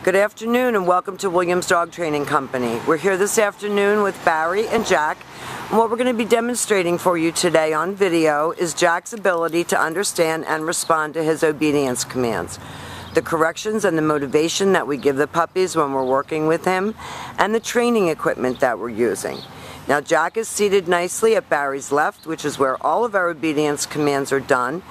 Good afternoon and welcome to Williams Dog Training Company. We're here this afternoon with Barry and Jack, and what we're going to be demonstrating for you today on video is Jack's ability to understand and respond to his obedience commands, the corrections and the motivation that we give the puppies when we're working with him, and the training equipment that we're using. Now Jack is seated nicely at Barry's left, which is where all of our obedience commands are done.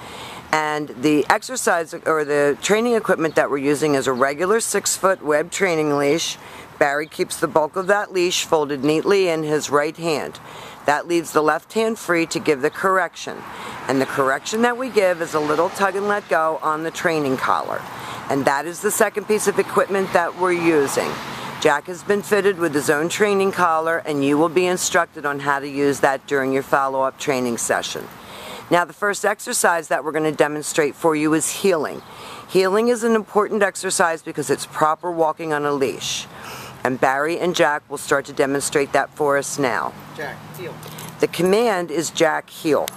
And the exercise or the training equipment that we're using is a regular 6-foot web training leash. Barry keeps the bulk of that leash folded neatly in his right hand. That leaves the left hand free to give the correction. And the correction that we give is a little tug and let go on the training collar. And that is the second piece of equipment that we're using. Jack has been fitted with his own training collar, and you will be instructed on how to use that during your follow-up training session. Now the first exercise that we're going to demonstrate for you is heeling. Heeling is an important exercise because it's proper walking on a leash. And Barry and Jack will start to demonstrate that for us now. Jack, heel. The command is Jack heel.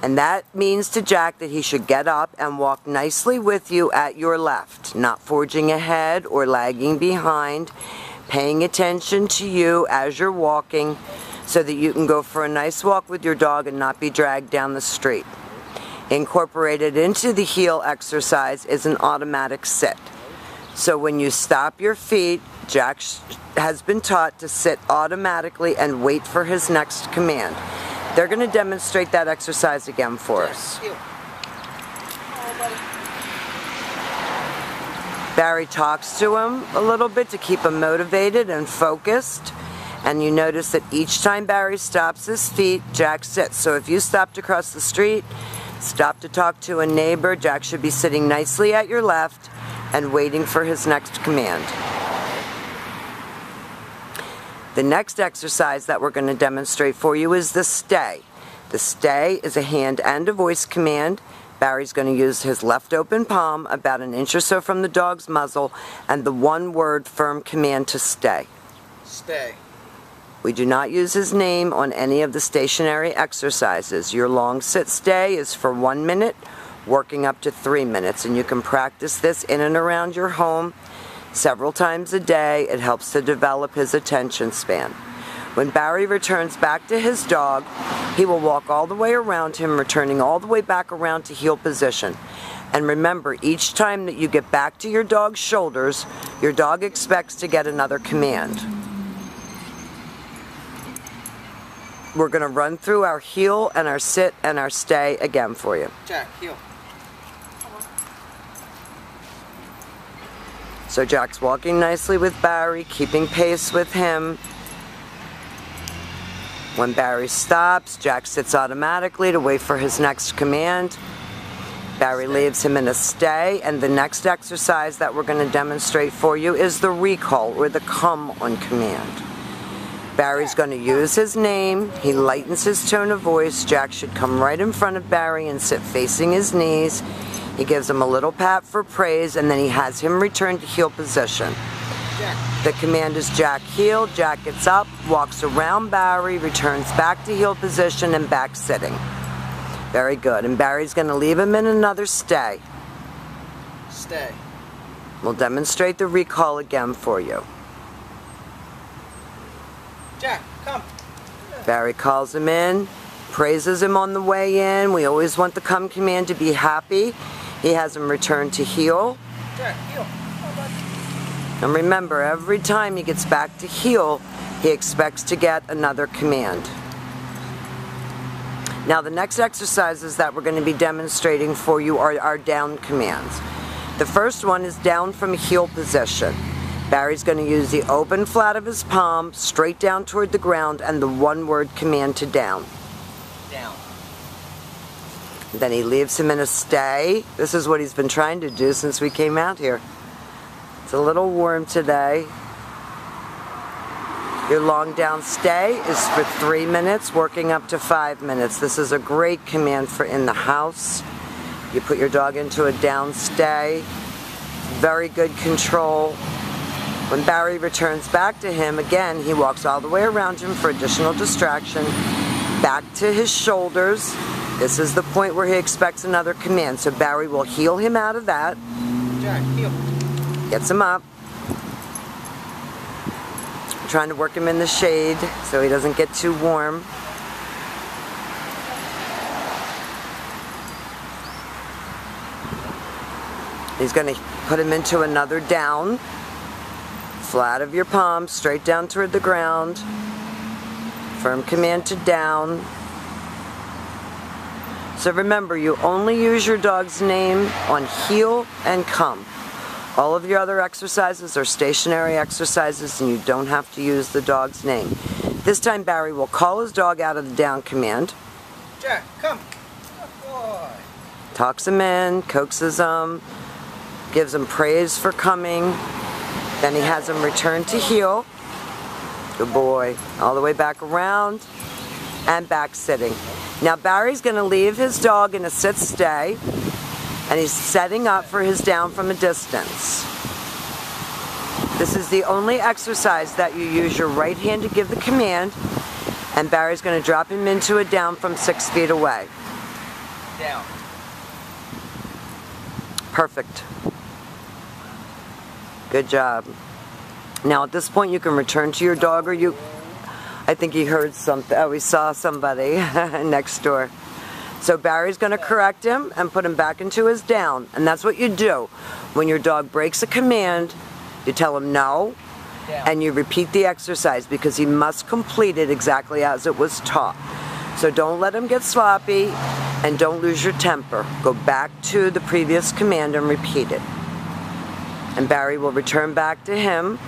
And that means to Jack that he should get up and walk nicely with you at your left, not forging ahead or lagging behind, paying attention to you as you're walking, so that you can go for a nice walk with your dog and not be dragged down the street. Incorporated into the heel exercise is an automatic sit. So when you stop your feet, Jack has been taught to sit automatically and wait for his next command. They're going to demonstrate that exercise again for us. Barry talks to him a little bit to keep him motivated and focused. And you notice that each time Barry stops his feet, Jack sits. So if you stopped across the street, stop to talk to a neighbor, Jack should be sitting nicely at your left and waiting for his next command. The next exercise that we're going to demonstrate for you is the stay. The stay is a hand and a voice command. Barry's going to use his left open palm about an inch or so from the dog's muzzle and the one-word firm command to stay. Stay. We do not use his name on any of the stationary exercises. Your long sit stay is for 1 minute, working up to 3 minutes, and you can practice this in and around your home several times a day. It helps to develop his attention span. When Barry returns back to his dog, he will walk all the way around him, returning all the way back around to heel position. And remember, each time that you get back to your dog's shoulders, your dog expects to get another command. We're going to run through our heel and our sit and our stay again for you. Jack, heel. So Jack's walking nicely with Barry, keeping pace with him. When Barry stops, Jack sits automatically to wait for his next command. Barry leaves him in a stay, and the next exercise that we're going to demonstrate for you is the recall, or the come on command. Barry's going to use his name. He lightens his tone of voice. Jack should come right in front of Barry and sit facing his knees. He gives him a little pat for praise, and then he has him return to heel position. Jack. The command is Jack heel. Jack gets up, walks around Barry, returns back to heel position and back sitting. Very good. And Barry's going to leave him in another stay. Stay. We'll demonstrate the recall again for you. Jack, come. Barry calls him in, praises him on the way in. We always want the come command to be happy. He has him return to heel. Jack, heel. And remember, every time he gets back to heel, he expects to get another command. Now the next exercises that we're going to be demonstrating for you are our down commands. The first one is down from heel position. Barry's going to use the open flat of his palm straight down toward the ground and the one-word command to down. Down. Then he leaves him in a stay. This is what he's been trying to do since we came out here. It's a little warm today. Your long down stay is for 3 minutes, working up to 5 minutes. This is a great command for in the house. You put your dog into a down stay. Very good control. When Barry returns back to him, again, he walks all the way around him for additional distraction, back to his shoulders. This is the point where he expects another command. So Barry will heel him out of that. Jack, heel. Gets him up. I'm trying to work him in the shade so he doesn't get too warm. He's going to put him into another down. Flat of your palm, straight down toward the ground. Firm command to down. So remember, you only use your dog's name on heel and come. All of your other exercises are stationary exercises and you don't have to use the dog's name. This time Barry will call his dog out of the down command. Jack, come. Good boy. Talks him in, coaxes him, gives him praise for coming. Then he has him return to heel. Good boy. All the way back around and back sitting. Now Barry's going to leave his dog in a sit-stay, and he's setting up for his down from a distance. This is the only exercise that you use your right hand to give the command, and Barry's going to drop him into a down from 6 feet away. Down. Perfect. Good job. Now at this point you can return to your dog, or I think he heard something. Oh, he saw somebody next door. So Barry's going to correct him and put him back into his down. And that's what you do. When your dog breaks a command, you tell him no, and you repeat the exercise because he must complete it exactly as it was taught. So don't let him get sloppy and don't lose your temper. Go back to the previous command and repeat it. And Barry will return back to him.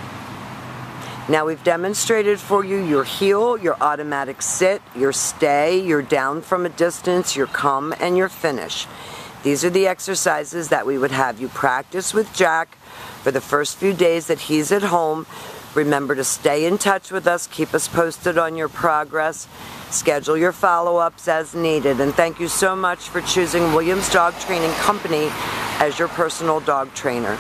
Now we've demonstrated for you your heel, your automatic sit, your stay, your down from a distance, your come, and your finish. These are the exercises that we would have you practice with Jack for the first few days that he's at home. Remember to stay in touch with us, keep us posted on your progress, schedule your follow-ups as needed, and thank you so much for choosing Williams Dog Training Company as your personal dog trainer.